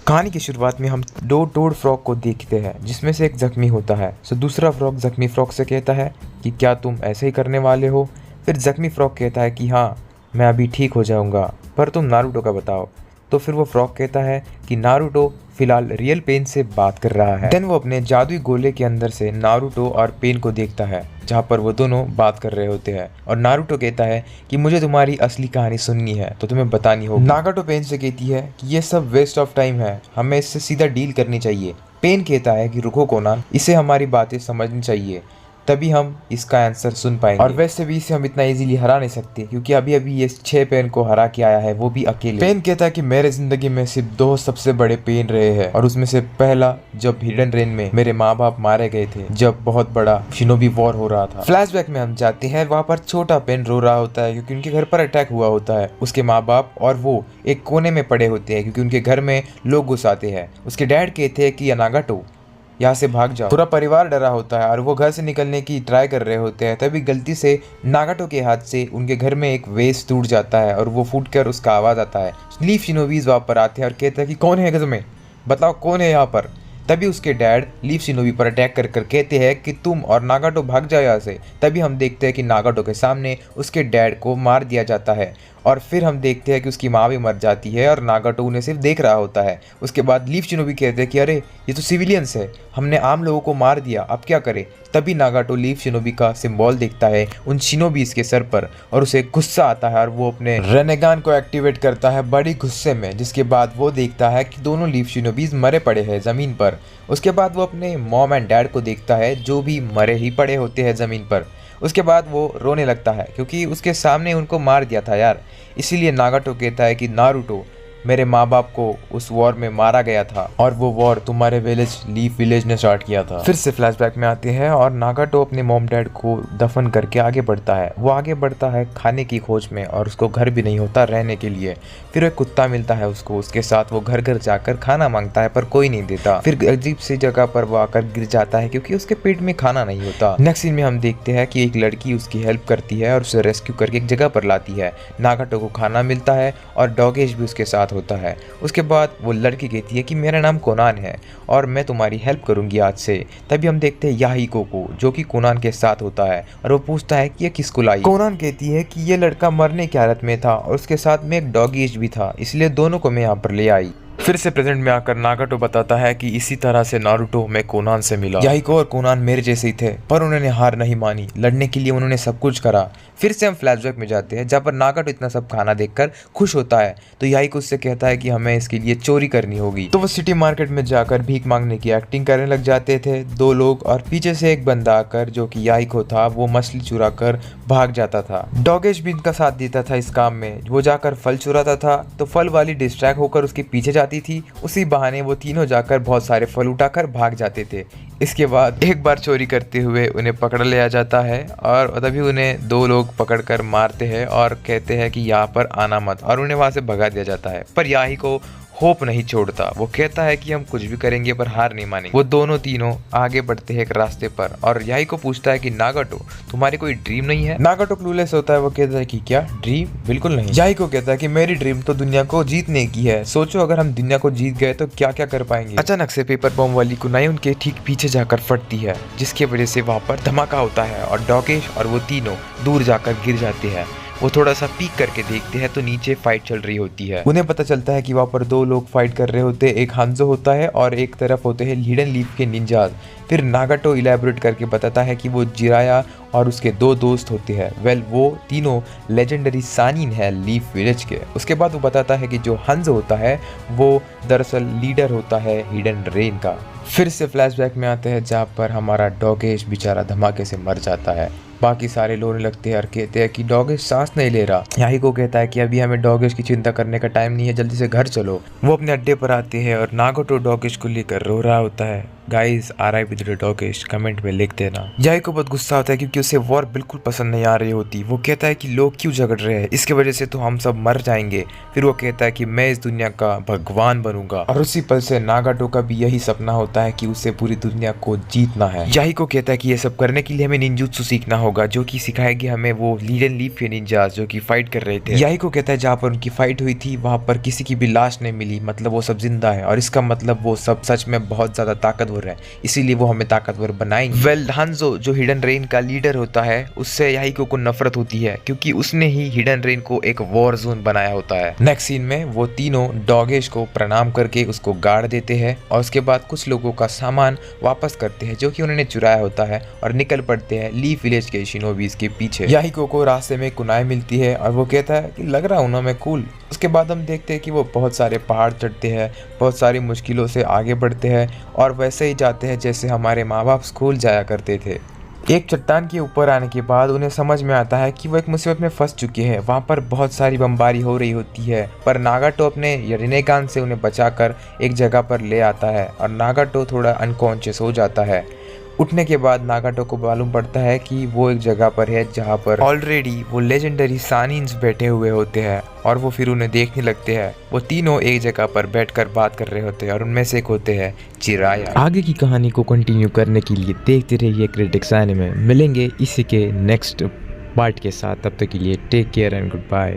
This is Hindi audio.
कहानी की शुरुआत में हम दो टोड फ्रॉग को देखते हैं, जिसमें से एक जख्मी होता है। दूसरा फ्रॉग जख्मी फ्रॉग से कहता है कि क्या तुम ऐसे ही करने वाले हो। फिर जख्मी फ्रॉग कहता है कि हाँ, मैं अभी ठीक हो जाऊंगा, पर तुम नारुतो का बताओ। तो फिर वो फ्रॉग कहता है कि नारुतो फिलहाल रियल पेन से बात कर रहा है। देन वो अपने जादुई गोले के अंदर से नारुतो और पेन को देखता है, जहाँ पर वो दोनों बात कर रहे होते हैं। और नारुतो कहता है कि मुझे तुम्हारी असली कहानी सुननी है तो तुम्हें बतानी होगी। नागाटो पेन से कहती है कि ये सब वेस्ट ऑफ टाइम है, हमें इससे सीधा डील करनी चाहिए। पेन कहता है कि रुको कोनान, इसे हमारी बातें समझनी चाहिए, तभी हम इसका आंसर सुन पाएंगे। और वैसे भी इसे हम इतना इजीली हरा नहीं सकते, क्योंकि अभी अभी ये 6 पेन को हरा के आया है, वो भी अकेले। पेन कहता है कि मेरे जिंदगी में सिर्फ 2 सबसे बड़े पेन रहे हैं, और उसमें से पहला जब हिडन रेन में मेरे माँ बाप मारे गए थे, जब बहुत बड़ा शिनोबी वॉर हो रहा था। फ्लैशबैक में हम जाते हैं, वहाँ पर छोटा पेन रो रहा होता है क्योंकि उनके घर पर अटैक हुआ होता है। उसके माँ बाप और वो एक कोने में पड़े होते हैं क्योंकि उनके घर में लोग घुस आते हैं। उसके डैड कहते हैं कि नागाटो यहाँ से भाग जाओ। पूरा परिवार डरा होता है और वो घर से निकलने की ट्राई कर रहे होते हैं, तभी गलती से नागाटो के हाथ से उनके घर में एक वेस टूट जाता है और वो फूट कर उसका आवाज़ आता है। लीफ शिनोबीज वहाँ पर आते हैं और कहते हैं कि कौन है घर में, बताओ कौन है यहाँ पर। तभी उसके डैड लीफ शिनोबी पर अटैक कर कहते हैं कि तुम और नागाटो भाग जाओ यहाँ से। तभी हम देखते हैं कि नागाटो के सामने उसके डैड को मार दिया जाता है, और फिर हम देखते हैं कि उसकी माँ भी मर जाती है और नागाटो उन्हें सिर्फ देख रहा होता है। उसके बाद लीफ शिनोबी कहते हैं कि अरे ये तो सिविलियंस है, हमने आम लोगों को मार दिया, अब क्या करें। तभी नागाटो लीफ शिनोबी का सिंबल देखता है उन शिनोबीज के सर पर, और उसे गुस्सा आता है और वो अपने रेनेगान को एक्टिवेट करता है बड़ी गुस्से में। जिसके बाद वो देखता है कि दोनों लीफ शिनोबीज मरे पड़े हैं ज़मीन पर। उसके बाद वो अपने मॉम एंड डैड को देखता है, जो भी मरे ही पड़े होते हैं ज़मीन पर। उसके बाद वो रोने लगता है क्योंकि उसके सामने उनको मार दिया था यार। इसीलिए नागाटो कहता है कि नारुतो, मेरे माँ बाप को उस वॉर में मारा गया था और वो वॉर तुम्हारे विलेज लीफ विलेज ने स्टार्ट किया था। फिर से फ्लैशबैक में आते हैं और नागाटो अपने मॉम डैड को दफन करके आगे बढ़ता है। वो आगे बढ़ता है खाने की खोज में, और उसको घर भी नहीं होता रहने के लिए। फिर एक कुत्ता मिलता है उसको, उसके साथ वो घर घर जाकर खाना मांगता है पर कोई नहीं देता। फिर अजीब सी जगह पर वो आकर गिर जाता है क्योंकि उसके पेट में खाना नहीं होता। नेक्स्ट सीन में हम देखते हैं कि एक लड़की उसकी हेल्प करती है और उसे रेस्क्यू करके एक जगह पर लाती है। नागाटो को खाना मिलता है और डॉगेश भी उसके साथ होता है। उसके बाद वो लड़की कहती है कि मेरा नाम कोनान है और मैं तुम्हारी हेल्प करूंगी आज से। तभी हम देखते हैं याहिको को, जो कि कोनान के साथ होता है, और वो पूछता है कि ये किसको लाई। कोनान कहती है कि ये लड़का मरने की हालत में था और उसके साथ में एक डॉगीज भी था, इसलिए दोनों को मैं यहाँ पर ले आई। फिर से प्रेजेंट में आकर नागाटो बताता है कि इसी तरह से नारुतो में कोनान से मिला। याहिको और कोनान मेरे जैसे ही थे, पर उन्होंने हार नहीं मानी, लड़ने के लिए उन्होंने सब कुछ करा। फिर से हम फ्लैशबैक में जाते हैं, जहाँ पर नागाटो इतना सब खाना देखकर खुश होता है, तो याहिको उससे कहता है कि हमें इसके लिए चोरी करनी होगी। तो वो सिटी मार्केट में जाकर भीख मांगने की एक्टिंग करने लग जाते थे 2 लोग, और पीछे से एक बंदा आकर, जो कि याहिको था, वो मछली चुरा कर भाग जाता था। डॉगेश भी इनका साथ देता था इस काम में। वो जाकर फल चुराता था तो फल वाली डिस्ट्रैक्ट होकर उसके पीछे जाती थी, उसी बहाने वो तीनों जाकर बहुत सारे फल उठाकर भाग जाते थे। इसके बाद एक बार चोरी करते हुए उन्हें पकड़ लिया जाता है, और तभी उन्हें 2 लोग पकड़कर मारते हैं और कहते हैं कि यहाँ पर आना मत, और उन्हें वहाँ से भगा दिया जाता है। पर याहिको होप नहीं छोड़ता, वो कहता है कि हम कुछ भी करेंगे पर हार नहीं मानेंगे। वो दोनों तीनों आगे बढ़ते हैं एक रास्ते पर, और याहिको पूछता है कि नागाटो, तुम्हारी कोई ड्रीम नहीं है। नागाटो क्लूलेस होता है, वो कहता है कि क्या ड्रीम, बिल्कुल नहीं। याहिको कहता है कि मेरी ड्रीम तो दुनिया को जीतने की है, सोचो अगर हम दुनिया को जीत गए तो क्या क्या कर पाएंगे। अचानक से पेपर बॉम्ब वाली कुनाई उनके ठीक पीछे जाकर फटती है, जिसकी वजह से वहाँ पर धमाका होता है और डॉगेश और वो तीनों दूर जाकर गिर जाते हैं। वो थोड़ा सा पीक करके देखते हैं तो नीचे फाइट चल रही होती है। उन्हें पता चलता है कि वहाँ पर 2 लोग फाइट कर रहे होते हैं, एक हांजो होता है और एक तरफ होते हैं हिडन लीफ के निंजाज। फिर नागाटो इलैबोरेट करके बताता है कि वो जिराया और उसके 2 दोस्त होते हैं। वेल, वो तीनों लेजेंडरी सानिन है लीफ विलेज के। उसके बाद वो बताता है कि जो हांजो होता है वो दरअसल लीडर होता है हिडन रेन का। फिर से फ्लैशबैक में आते हैं, जहाँ पर हमारा डॉगेश बेचारा धमाके से मर जाता है। बाकी सारे रोने लगते हैं और कहते हैं कि डॉगेश सांस नहीं ले रहा। याहिको कहता है कि अभी हमें डॉगेश की चिंता करने का टाइम नहीं है, जल्दी से घर चलो। वो अपने अड्डे पर आते हैं और नागाटो डॉगेश को लेकर रो रहा होता है। गाइस RIP टू द डॉगिश कमेंट में लिख देना। याही को बहुत गुस्सा आता है क्योंकि उसे वॉर बिल्कुल पसंद नहीं आ रही होती। वो कहता है कि लोग क्यों झगड़ रहे हैं, इसके वजह से तो हम सब मर जाएंगे। फिर वो कहता है कि मैं इस दुनिया का भगवान बनूंगा। और उसी पल से नागाटो का भी यही सपना होता है कि उसे पूरी दुनिया को जीतना है। याही को कहता है कि ये सब करने के लिए हमें निंजुत्सु सीखना होगा, जो कि सिखाएगी हमें वो लीडन लीफ के निंजास जो कि फाइट कर रहे थे। याही को कहता है जहाँ पर उनकी फाइट हुई थी वहां पर किसी की भी लाश नहीं मिली, मतलब वो सब जिंदा है और इसका मतलब वो सब सच में बहुत ज्यादा ताकतवर है, इसीलिए वो हमें ताकतवर बनाएंगे। वेल हांजो जो हिडन रेन का लीडर होता है उससे याहिको को नफरत होती है क्योंकि उसने ही हिडन रेन को एक वॉर जोन बनाया होता है। नेक्स्ट सीन में वो तीनों डॉगेश को प्रणाम करके उसको गाड़ देते हैं और उसके बाद कुछ लोगों का सामान वापस करते हैं जो कि उन्होंने चुराया होता है और निकल पड़ते हैं लीफ विलेज के शिनोबीज के पीछे। याहिको को रास्ते में कुनाई मिलती है और वो कहता है कि लग रहा हूं ना मैं कूल। उसके बाद हम देखते हैं कि वो बहुत सारे पहाड़ चढ़ते हैं, बहुत सारी मुश्किलों से आगे बढ़ते हैं और वैसे ही जाते हैं जैसे हमारे माँ बाप स्कूल जाया करते थे। एक चट्टान के ऊपर आने के बाद उन्हें समझ में आता है कि वो एक मुसीबत में फंस चुके हैं। वहाँ पर बहुत सारी बमबारी हो रही होती है, पर नागाटो अपने रिनेगान से उन्हें बचाकर एक जगह पर ले आता है और नागाटो थोड़ा अनकॉन्शियस हो जाता है। उठने के बाद नागाटो को मालूम पड़ता है कि वो एक जगह पर है जहाँ पर ऑलरेडी वो लेजेंडरी सानिन्स बैठे हुए होते हैं और वो फिर उन्हें देखने लगते हैं। वो तीनों एक जगह पर बैठकर बात कर रहे होते हैं और उनमें से एक होते हैं चिराया। आगे की कहानी को कंटिन्यू करने के लिए देखते रहिए क्रिटिक्स एनिमे। मिलेंगे इसी के नेक्स्ट पार्ट के साथ, तब तक के लिए take care and good bye.